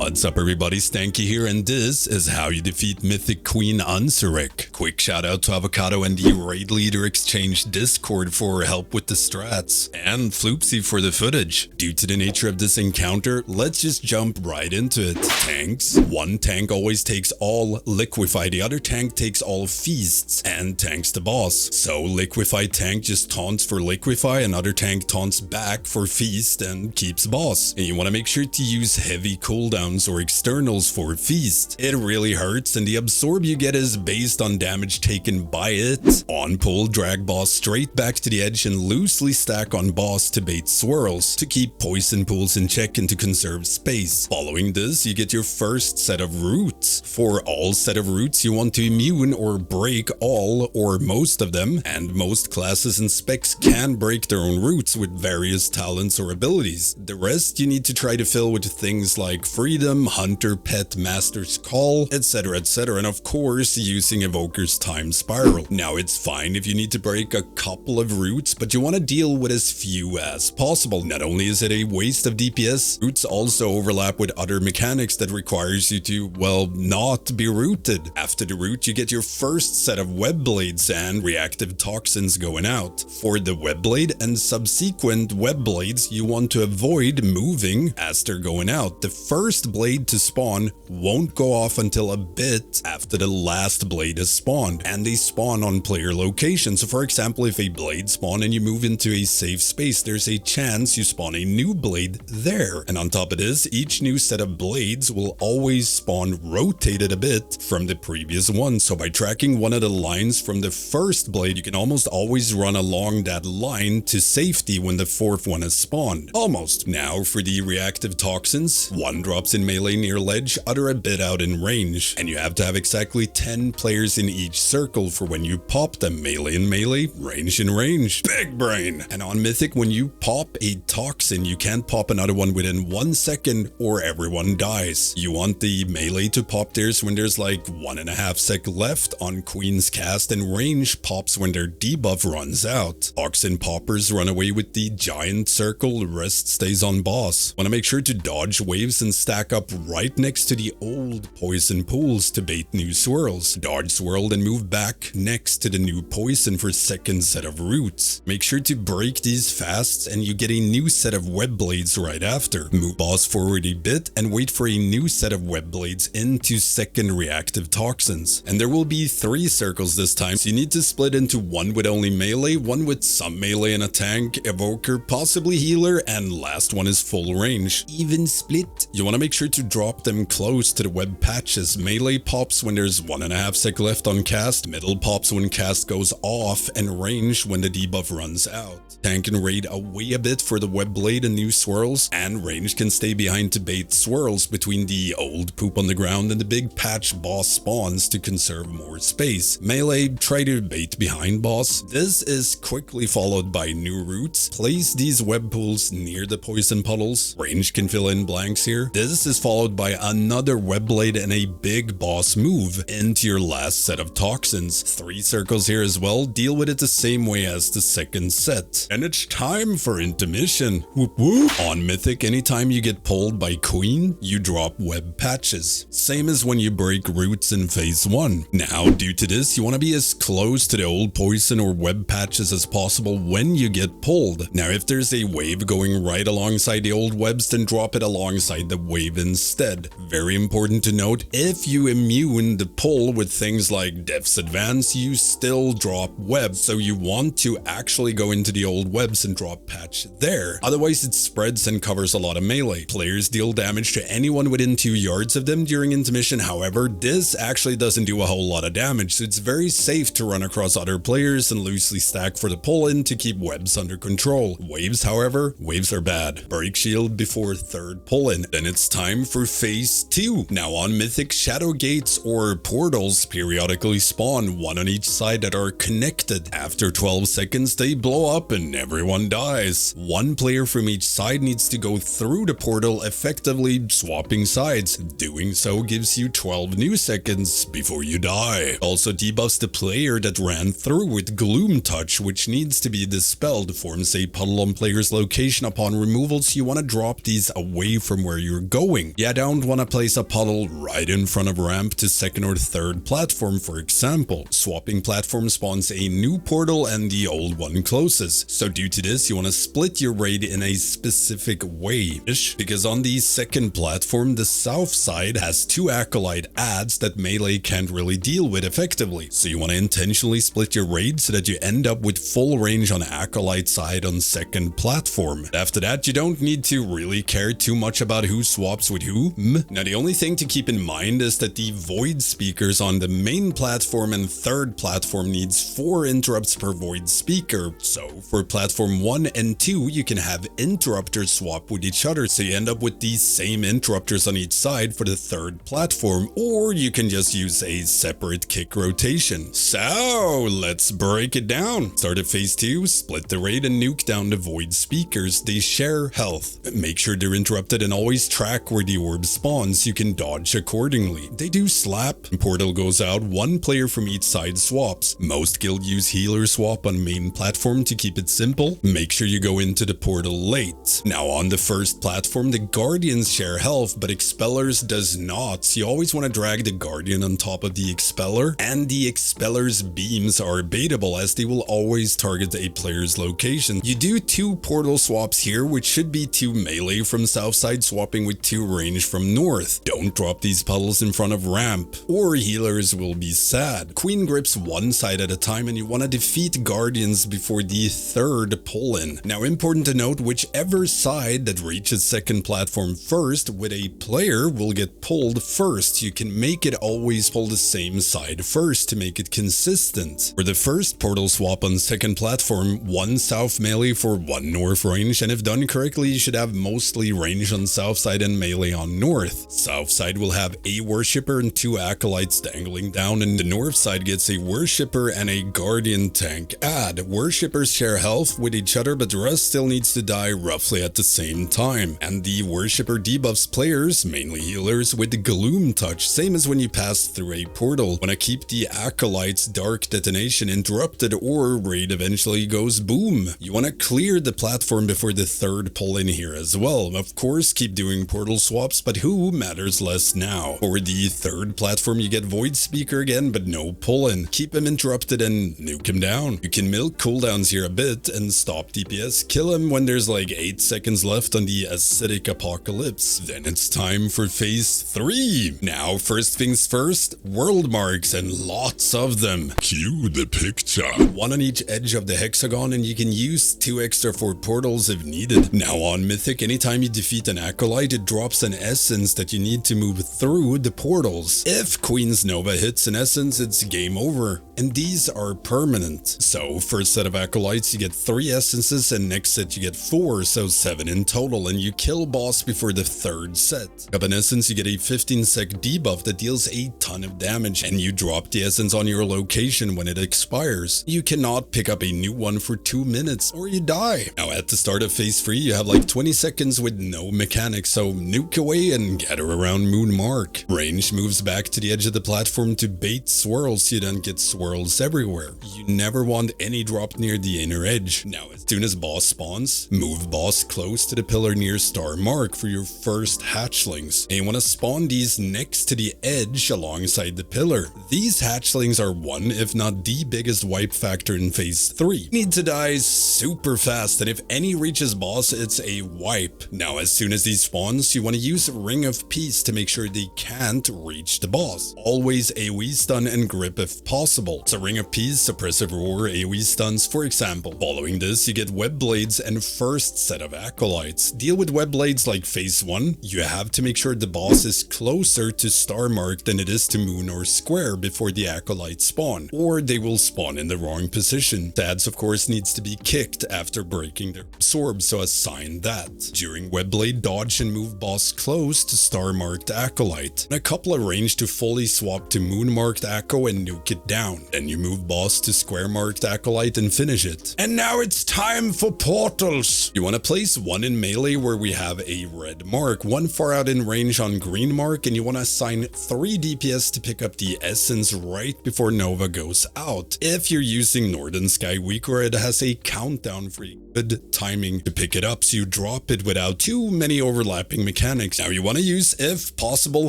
What's up everybody, Stankie here, and this is how you defeat Mythic Queen Ansurek. Quick shout out to Avocado and the Raid Leader Exchange Discord for help with the strats, and Floopsy for the footage. Due to the nature of this encounter, let's just jump right into it. Tanks. One tank always takes all Liquefy, the other tank takes all Feasts, and tanks the boss. So Liquefy tank just taunts for Liquefy, another tank taunts back for Feast and keeps boss. And you want to make sure to use heavy cooldowns or externals for Feast. It really hurts, and the absorb you get is based on damage taken by it. On pull, drag boss straight back to the edge and loosely stack on boss to bait swirls to keep poison pools in check and to conserve space. Following this, you get your first set of roots. For all set of roots, you want to immune or break all or most of them, and most classes and specs can break their own roots with various talents or abilities. The rest you need to try to fill with things like Freedom, Hunter, Pet, Master's Call, etc, and of course using Evoker's Time Spiral. Now it's fine if you need to break a couple of roots, but you want to deal with as few as possible. Not only is it a waste of DPS, roots also overlap with other mechanics that requires you to, well, not be rooted. After the root, you get your first set of web blades and reactive toxins going out. For the web blade and subsequent web blades, you want to avoid moving as they're going out. The first blade to spawn won't go off until a bit after the last blade is spawned, and they spawn on player location. So for example, if a blade spawn and you move into a safe space, there's a chance you spawn a new blade there. And on top of this, each new set of blades will always spawn rotated a bit from the previous one. So by tracking one of the lines from the first blade, you can almost always run along that line to safety when the fourth one is spawned. Almost. Now for the reactive toxins, one drops in melee near ledge, other a bit out in range, and you have to have exactly 10 players in each circle for when you pop them. Melee in melee, range in range. Big brain! And on Mythic, when you pop a toxin, you can't pop another one within 1 second or everyone dies. You want the melee to pop theirs when there's like 1.5 sec left on Queen's cast, and range pops when their debuff runs out. Toxin poppers run away with the giant circle, the rest stays on boss. Want to make sure to dodge waves and stack up right next to the old poison pools to bait new swirls. Dodge swirl and move back next to the new poison for second set of roots. Make sure to break these fast and you get a new set of web blades right after. Move boss forward a bit and wait for a new set of web blades into second reactive toxins. And there will be 3 circles this time, so you need to split into one with only melee, one with some melee and a tank, evoker, possibly healer, and last one is full range. Even split. You want to make sure to drop them close to the web patches. Melee pops when there's 1.5 sec left on cast, middle pops when cast goes off, and range when the debuff runs out. Tank and raid away a bit for the web blade and new swirls, and range can stay behind to bait swirls between the old poop on the ground and the big patch boss spawns to conserve more space. Melee, try to bait behind boss. This is quickly followed by new roots. Place these web pools near the poison puddles. Range can fill in blanks here. This is followed by another web blade and a big boss move into your last set of toxins. 3 circles here as well. Deal with it the same way as the second set. And it's time for intermission. Whoop whoop. On Mythic, anytime you get pulled by Queen, you drop web patches. Same as when you break roots in phase 1. Now, due to this, you want to be as close to the old poison or web patches as possible when you get pulled. Now, if there's a wave going right alongside the old webs, then drop it alongside the wave instead. Very important to note, if you immune the pull with things like Death's Advance, you still drop web, so you want to actually go into the old webs and drop patch there. Otherwise, it spreads and covers a lot of melee. Players deal damage to anyone within 2 yards of them during intermission. However, this actually doesn't do a whole lot of damage, so it's very safe to run across other players and loosely stack for the pull-in to keep webs under control. Waves, however, waves are bad. Break shield before third pull-in. Then it's time for phase 2. Now on Mythic, shadow gates or portals periodically spawn, one on each side that are connected. After 12 seconds, they blow up and everyone dies. One player from each side needs to go through the portal, effectively swapping sides. Doing so gives you 12 new seconds before you die. Also debuffs the player that ran through with Gloom Touch, which needs to be dispelled. Forms a puddle on player's location upon removal, so you want to drop these away from where you're going. going. You don't want to place a puddle right in front of ramp to second or third platform, for example. Swapping platform spawns a new portal and the old one closes. So due to this, you want to split your raid in a specific way-ish, because on the second platform, the south side has 2 acolyte adds that melee can't really deal with effectively. So you want to intentionally split your raid so that you end up with full range on acolyte side on second platform. After that, you don't need to really care too much about who swaps with who. Now the only thing to keep in mind is that the void speakers on the main platform and third platform needs 4 interrupts per void speaker. So for platform 1 and 2, you can have interrupters swap with each other, so you end up with these same interrupters on each side for the third platform, or you can just use a separate kick rotation. So let's break it down. Start at phase 2, split the raid and nuke down the void speakers. They share health. Make sure they're interrupted and always track where the orb spawns. You can dodge accordingly. They do slap. Portal goes out, 1 player from each side swaps. Most guild use healer swap on main platform to keep it simple. Make sure you go into the portal late. Now on the first platform, the guardians share health, but expellers does not. So you always want to drag the guardian on top of the expeller, and the expeller's beams are baitable as they will always target a player's location. You do 2 portal swaps here, which should be 2 melee from south side swapping with 2 range from north. Don't drop these puddles in front of ramp, or healers will be sad. Queen grips 1 side at a time, and you want to defeat guardians before the third pull-in. Now important to note, whichever side that reaches second platform first with a player will get pulled first. You can make it always pull the same side first to make it consistent. For the first portal swap on second platform, 1 south melee for 1 north range, and if done correctly, you should have mostly range on south side and melee on north. South side will have a worshipper and 2 acolytes dangling down, and the north side gets a worshipper and a guardian tank add. Worshippers share health with each other, but the rest still needs to die roughly at the same time. And the worshipper debuffs players, mainly healers, with the gloom touch, same as when you pass through a portal. Wanna keep the acolyte's dark detonation interrupted, or raid eventually goes boom. You wanna clear the platform before the third pull in here as well. Of course, keep doing portal swaps, but who matters less now. For the third platform, you get void speaker again, but no pull in. Keep him interrupted and nuke him down. You can milk cooldowns here a bit and stop DPS. Kill him when there's like 8 seconds left on the acidic apocalypse. Then it's time for phase 3. Now, first things first, world marks, and lots of them. Cue the picture. 1 on each edge of the hexagon, and you can use 2 extra for portals if needed. Now on Mythic, anytime you defeat an acolyte, it drops an essence that you need to move through the portals. If Queen's Nova hits an essence, it's game over. And these are permanent. So first set of acolytes, you get 3 essences, and next set you get 4, so 7 in total, and you kill boss before the third set. Up an essence, you get a 15 sec debuff that deals a ton of damage, and you drop the essence on your location when it expires. You cannot pick up a new one for 2 minutes, or you die. Now at the start of phase 3, you have like 20 seconds with no mechanics, so nuke away and gather around Moon Mark. Range moves back to the edge of the platform to bait swirls, so you don't get swirls everywhere. You never want any drop near the inner edge. Now as soon as boss spawns, move boss close to the pillar near star mark for your first hatchlings. And you want to spawn these next to the edge alongside the pillar. These hatchlings are one, if not the biggest wipe factor in phase 3. Need to die super fast, and if any reaches boss, it's a wipe. Now as soon as these spawns, you want to use Ring of Peace to make sure they can't reach the boss. Always AoE stun and grip if possible. So Ring of Peace, Suppressive Roar, AoE stuns for example. Following this, you get Web Blades and first set of acolytes. Deal with Web Blades like phase 1. You have to make sure the boss is closer to star mark than it is to moon or square before the acolytes spawn, or they will spawn in the wrong position. Tads of course needs to be kicked after breaking their absorb, so assign that. During Web Blade, dodge and move boss close to star marked acolyte, and a couple of range to fully swap to moon marked Acco and nuke it down. Then you move boss to square marked acolyte and finish it. And now it's time for portals. You want to place 1 in melee where we have a red mark, 1 far out in range on green mark, and you want to assign 3 DPS to pick up the essence right before Nova goes out. If you're using Northern Sky Weaker, it has a countdown for good timing to pick it up, so you drop it without too many overlapping mechanics. Now you want to use, if possible,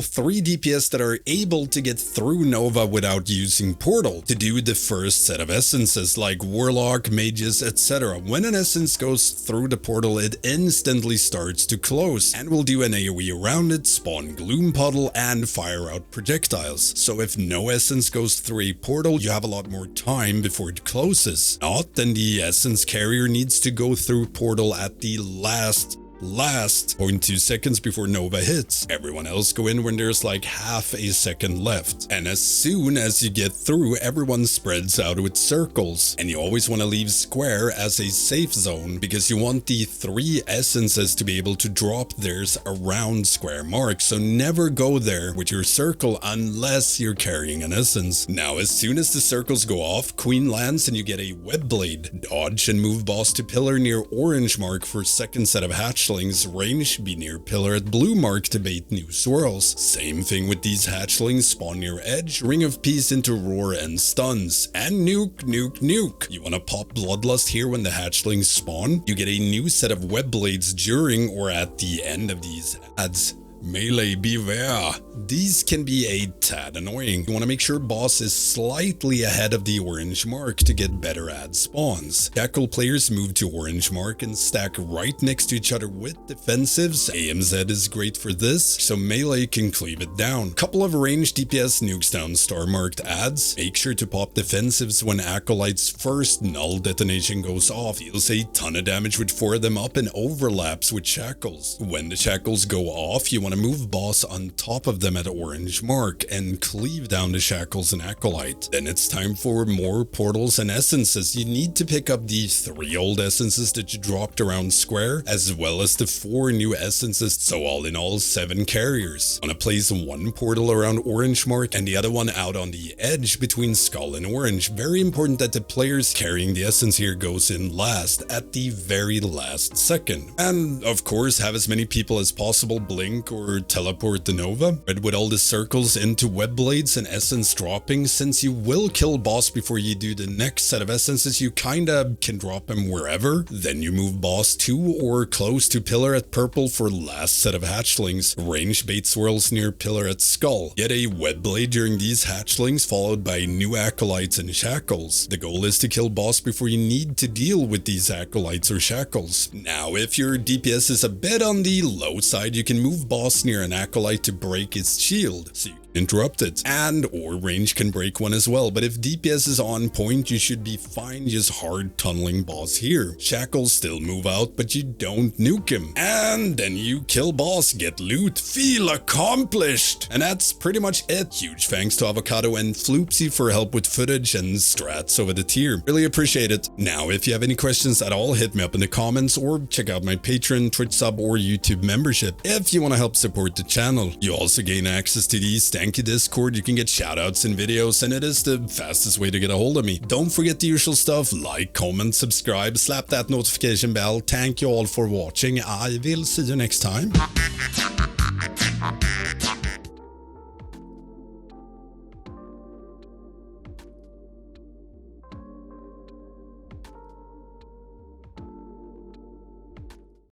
3 DPS that are able to get through Nova without using Portal to do the first set of essences like Warlock, Mages, etc. When an essence goes through the portal, it instantly starts to close and will do an AoE around it, spawn Gloom Puddle, and fire out projectiles. So if no essence goes through a portal, you have a lot more time before it closes. Not, then the essence carrier needs to go through portal at the last 0.2 seconds before Nova hits. Everyone else go in when there's like half a second left. And as soon as you get through, everyone spreads out with circles. And you always want to leave square as a safe zone because you want the 3 essences to be able to drop theirs around square mark. So never go there with your circle unless you're carrying an essence. Now, as soon as the circles go off, Queen lands and you get a web blade. Dodge and move boss to pillar near orange mark for second set of hatchlings. Range be near pillar at blue mark to bait new swirls. Same thing with these hatchlings, spawn near edge, ring of peace into roar and stuns. And nuke. You want to pop bloodlust here when the hatchlings spawn. You get a new set of web blades during or at the end of these ads. Melee beware. These can be a tad annoying. You want to make sure boss is slightly ahead of the orange mark to get better ad spawns. Shackle players move to orange mark and stack right next to each other with defensives. AMZ is great for this, so melee can cleave it down. Couple of ranged DPS nukes down star marked ads. Make sure to pop defensives when Acolyte's first null detonation goes off. Deals a ton of damage with 4 of them up and overlaps with shackles. When the shackles go off, you want to move boss on top of them at orange mark and cleave down the shackles and Acolyte. Then it's time for more portals and essences. You need to pick up the 3 old essences that you dropped around square, as well as the 4 new essences, so all in all 7 carriers. Want to place 1 portal around orange mark and the other one out on the edge between skull and orange. Very important that the players carrying the essence here goes in last at the very last second. And of course, have as many people as possible blink or teleport the Nova. Red with all the circles into web blades and essence dropping. Since you will kill boss before you do the next set of essences, you kinda can drop him wherever. Then you move boss to or close to pillar at purple for last set of hatchlings. Range bait swirls near pillar at skull. Get a web blade during these hatchlings, followed by new acolytes and shackles. The goal is to kill boss before you need to deal with these acolytes or shackles. Now, if your DPS is a bit on the low side, you can move boss near an acolyte to break its shield, so you can interrupt it, and or range can break one as well. But if DPS is on point, you should be fine just hard tunneling boss here. Shackles still move out, but you don't nuke him, and then you kill boss, get loot, feel accomplished. And that's pretty much it. Huge thanks to Avocado and Floopsy for help with footage and strats over the tier. Really appreciate it. Now, if you have any questions at all, hit me up in the comments or check out my Patreon, Twitch sub, or YouTube membership if you want to help support the channel. You also gain access to the Stankie Discord. You can get shoutouts and videos, and it is the fastest way to get a hold of me. Don't forget the usual stuff: like, comment, subscribe, slap that notification bell. Thank you all for watching. I will see you next time.